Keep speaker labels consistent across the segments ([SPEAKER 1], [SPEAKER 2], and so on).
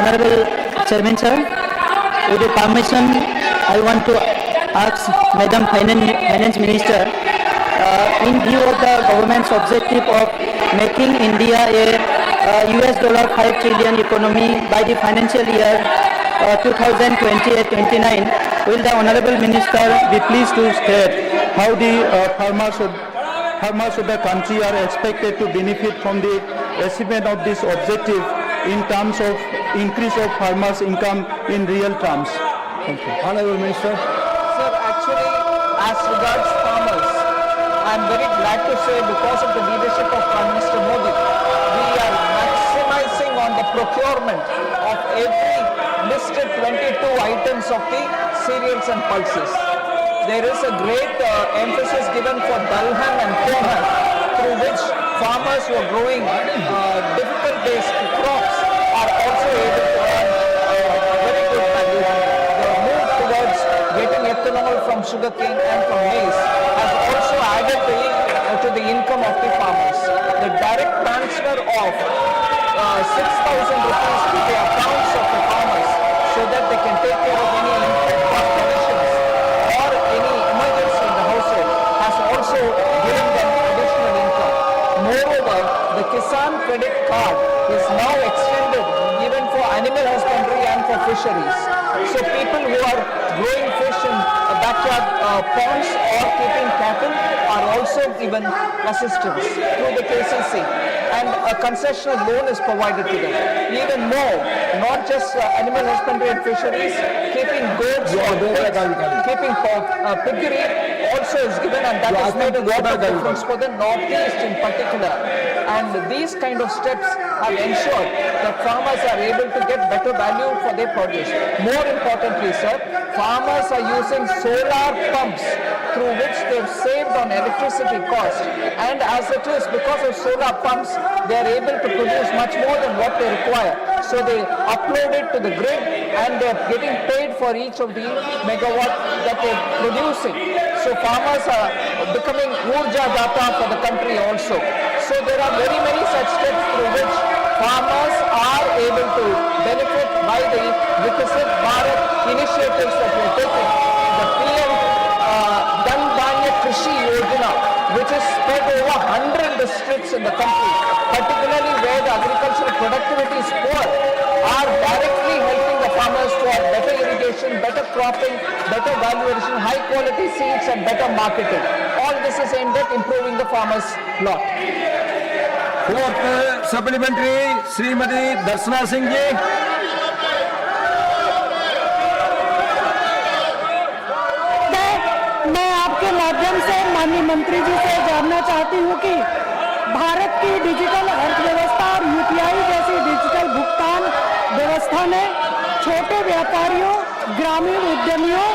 [SPEAKER 1] Honorable Chairman sir, with your permission, I want to ask Madam Finance Minister, in view of the government's objective of making India a US dollar 5 trillion economy by the financial year 2028-29, will the Honorable Minister be pleased to state how the farmers of the country are expected to benefit from the achievement of this objective in terms of increase of farmers' income in real terms? Thank you.
[SPEAKER 2] Honorable Minister.
[SPEAKER 3] Sir, actually, as regards farmers, I am very glad to say because of the leadership of Prime Minister Modi, we are maximizing on the procurement of every listed 22 items of the cereals and pulses. There is a great emphasis given for Dalhan and Kohan, through which farmers who are growing difficult-based crops are also able to earn very good value. The move towards getting ethanol from sugarcane and from maize has also added to the income of the farmers. The direct transfer of 6,000 rupees to the accounts of the farmers so that they can take care of any input cost additions or any emergency in the household has also given them additional income. Moreover, the Kisan Credit Card is now extended even for animal husbandry and for fisheries. So people who are growing fish in backyard ponds or keeping cattle are also given assistance through the KCC, and a concessional loan is provided to them. Even more, not just animal husbandry and fisheries, keeping goats or pigs, keeping piggery also is given, and that has made a lot of difference for the Northeast in particular. And these kind of steps have ensured that farmers are able to get better value for their produce. More importantly, sir, farmers are using solar pumps through which they've saved on electricity cost, and as it is, because of solar pumps, they are able to produce much more than what they require. So they upload it to the grid and they are getting paid for each of the megawatt that they are producing. So farmers are becoming Urja Data for the country also. So there are very many such steps through which farmers are able to benefit by the Vikasit Bharat initiatives that we are taking. The PM Dhan Dhanya Krishi Yojana, which is spread over 100 districts in the country, particularly where the agricultural productivity is poor, are directly helping the farmers to have better irrigation, better cropping, better value addition, high quality seeds and better marketing. All this is aimed at improving the farmers' lot.
[SPEAKER 2] Fourth supplementary, Srimati Darshana Singh ji.
[SPEAKER 4] मैं आपके माध्यम से माननीय मंत्री जी से जानना चाहती हूं कि भारत की डिजिटल अर्थव्यवस्था और यूपीआई जैसी डिजिटल भुगतान व्यवस्था ने छोटे व्यापारियों, ग्रामीण उद्यमियों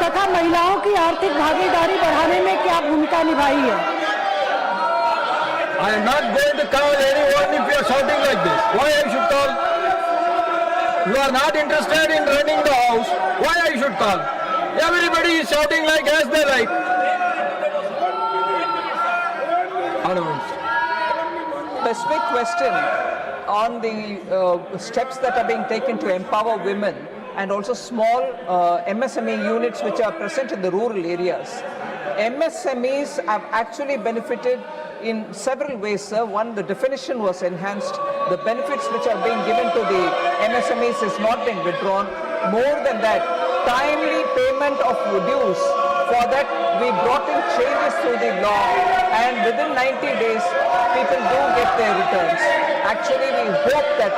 [SPEAKER 4] तथा महिलाओं की आर्थिक भागीदारी बढ़ाने में क्या भूमिका निभाई है?
[SPEAKER 2] I am not going to call anyone if you are shouting like this. Why I should call? You are not interested in running the house. Why I should call? Everybody is shouting like as they like.
[SPEAKER 3] Specific question on the steps that are being taken to empower women and also small MSME units which are present in the rural areas. MSMEs have actually benefited in several ways, sir. One, the definition was enhanced. The benefits which are being given to the MSMEs is not being withdrawn. More than that, timely payment of dues. For that, we brought in changes through the law, and within 90 days, people do get their returns. Actually, we hope that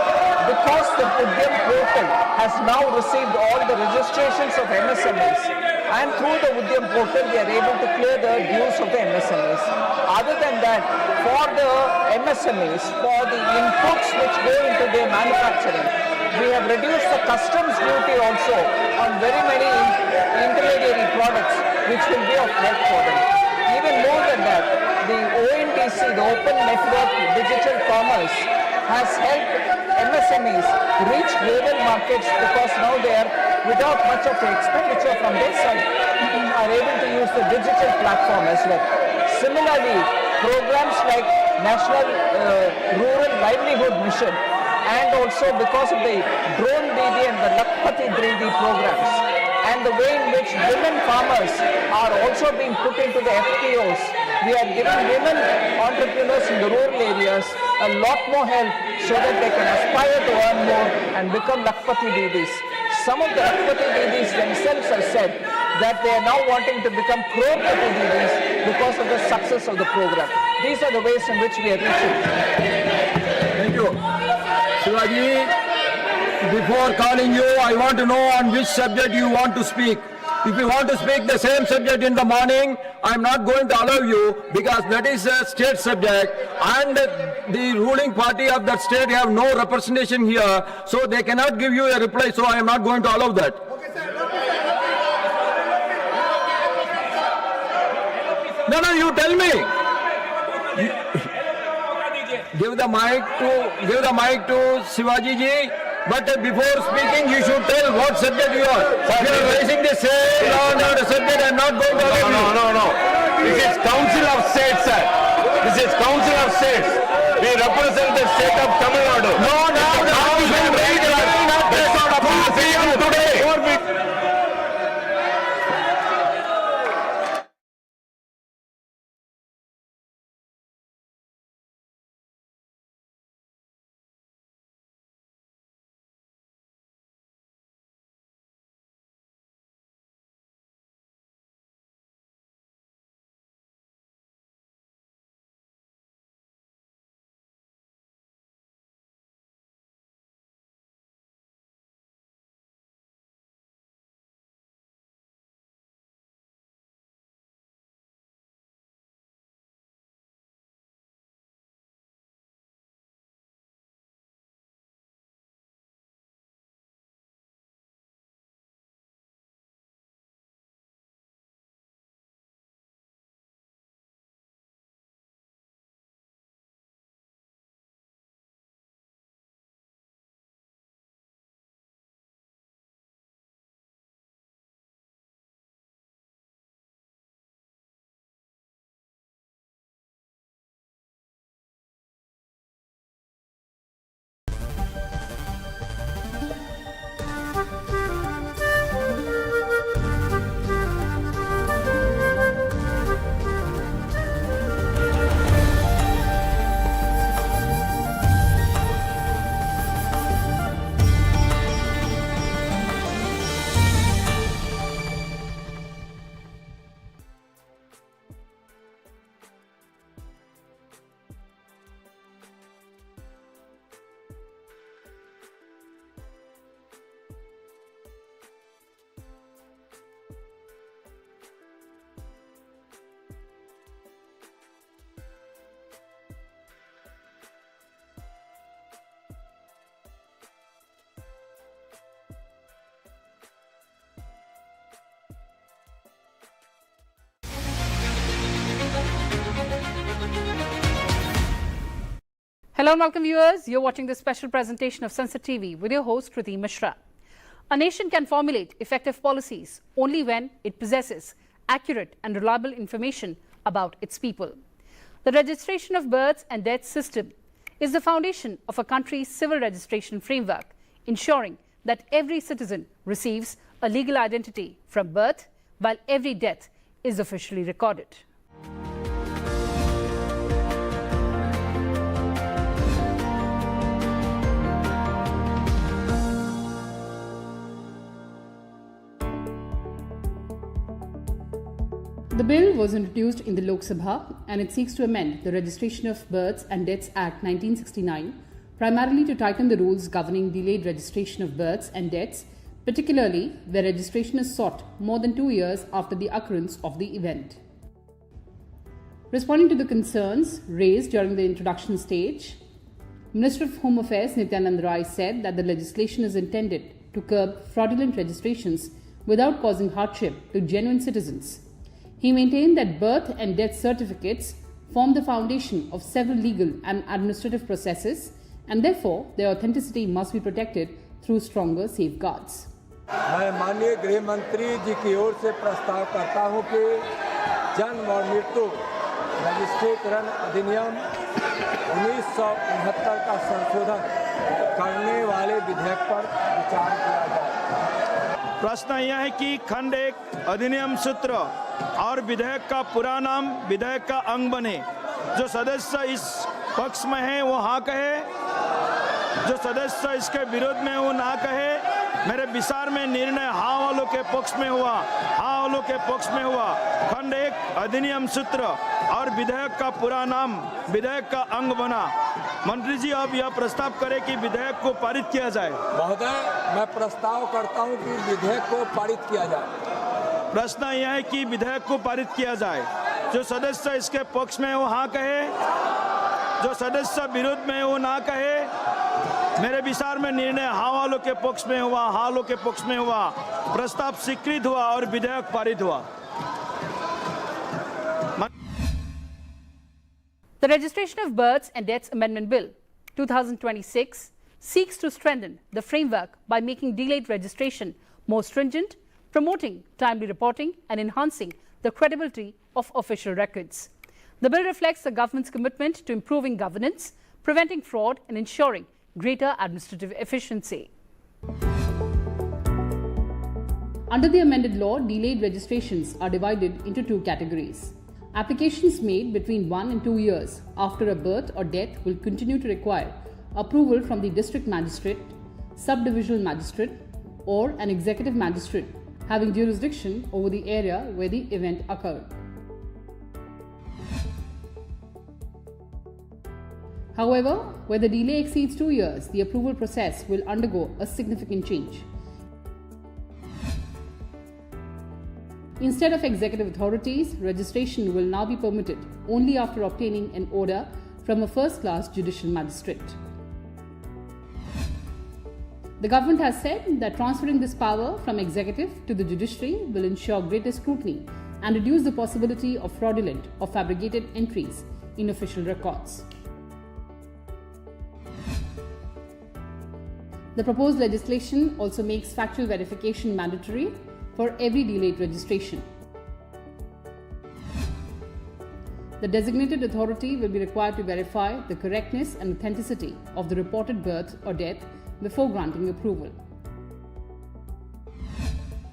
[SPEAKER 3] because the Udyam portal has now received all the registrations of MSMEs, and through the Udyam portal, we are able to clear the dues of the MSMEs. Other than that, for the MSMEs, for the inputs which go into their manufacturing, we have reduced the customs duty also on very many intermediary products, which will be of help for them. Even more than that, the ONDC, the Open Network Digital Commerce, has helped MSMEs reach global markets because now they are, without much of expenditure from their side, are able to use the digital platform as well. Similarly, programs like National Rural Livelihood Mission and also because of the drone Didi and the Lakpati Didi programs, and the way in which women farmers are also being put into the FPOs. We are giving women entrepreneurs in the rural areas a lot more help so that they can aspire to earn more and become Lakpati Didis. Some of the Lakpati Didis themselves have said that they are now wanting to become Crorepati Didis because of the success of the program. These are the ways in which we are reaching.
[SPEAKER 2] Thank you. Shivaji, before calling you, I want to know on which subject you want to speak. If you want to speak the same subject in the morning, I'm not going to allow you because that is a state subject and the ruling party of that state have no representation here, so they cannot give you a reply, so I am not going to allow that. No, you tell me. Give the mic to Shivaji ji. But before speaking, you should tell what subject you are. If you are raising the same law and order subject, I am not going to allow you.
[SPEAKER 5] No. This is Council of States, sir. This is Council of States. We represent the state of Tamil Nadu.
[SPEAKER 2] No,
[SPEAKER 5] We should raise the based on our decision today.
[SPEAKER 6] Hello and welcome viewers. You're watching this special presentation of Sunset TV with your host Kriti Mishra. A nation can formulate effective policies only when it possesses accurate and reliable information about its people. The registration of births and deaths system is the foundation of a country's civil registration framework, ensuring that every citizen receives a legal identity from birth while every death is officially recorded. The bill was introduced in the Lok Sabha and it seeks to amend the Registration of Births and Deaths Act 1969, primarily to tighten the rules governing delayed registration of births and deaths, particularly where registration is sought more than 2 years after the occurrence of the event. Responding to the concerns raised during the introduction stage, Minister of Home Affairs Nityanand Rai said that the legislation is intended to curb fraudulent registrations without causing hardship to genuine citizens. He maintained that birth and death certificates form the foundation of several legal and administrative processes and therefore their authenticity must be protected through stronger safeguards.
[SPEAKER 2] मैं माननीय गृह मंत्री जी की ओर से प्रस्ताव करता हूं कि जन्म और मृत्यु रजिस्ट्रीकरण अधिनियम 1969 का संशोधन विधेयक पर विचार किया जाए।
[SPEAKER 7] प्रश्न यह है कि खंड 1 अधिनियम सूत्र और विधेयक का पूरा नाम विधेयक का अंग बने। जो सदस्य इस पक्ष में है वो हाँ कहे, जो सदस्य इसके विरोध में वो ना कहे। मेरे विचार में निर्णय हाँ वालों के पक्ष में हुआ, हाँ वालों के पक्ष में हुआ। खंड 1 अधिनियम सूत्र और विधेयक का पूरा नाम विधेयक का अंग बना। मंत्री जी अब यह प्रस्ताव करें कि विधेयक को पारित किया जाए।
[SPEAKER 2] महोदय, मैं प्रस्ताव करता हूं कि विधेयक को पारित किया जाए।
[SPEAKER 7] प्रश्न यह है कि विधेयक को पारित किया जाए। जो सदस्य इसके पक्ष में वो हाँ कहे, जो सदस्य विरोध में वो ना कहे। मेरे विचार में निर्णय हाँ वालों के पक्ष में हुआ, हाँ वालों के पक्ष में हुआ। प्रस्ताव स्वीकृत हुआ और विधेयक पारित हुआ।
[SPEAKER 6] The Registration of Births and Deaths Amendment Bill 2026 seeks to strengthen the framework by making delayed registration more stringent, promoting timely reporting and enhancing the credibility of official records. The bill reflects the government's commitment to improving governance, preventing fraud and ensuring greater administrative efficiency. Under the amended law, delayed registrations are divided into two categories. Applications made between 1 and 2 years after a birth or death will continue to require approval from the district magistrate, subdivisional magistrate, or an executive magistrate having jurisdiction over the area where the event occurred. However, where the delay exceeds 2 years, the approval process will undergo a significant change. Instead of executive authorities, registration will now be permitted only after obtaining an order from a first-class judicial magistrate. The government has said that transferring this power from executive to the judiciary will ensure greater scrutiny and reduce the possibility of fraudulent or fabricated entries in official records. The proposed legislation also makes factual verification mandatory for every delayed registration. The designated authority will be required to verify the correctness and authenticity of the reported birth or death before granting approval.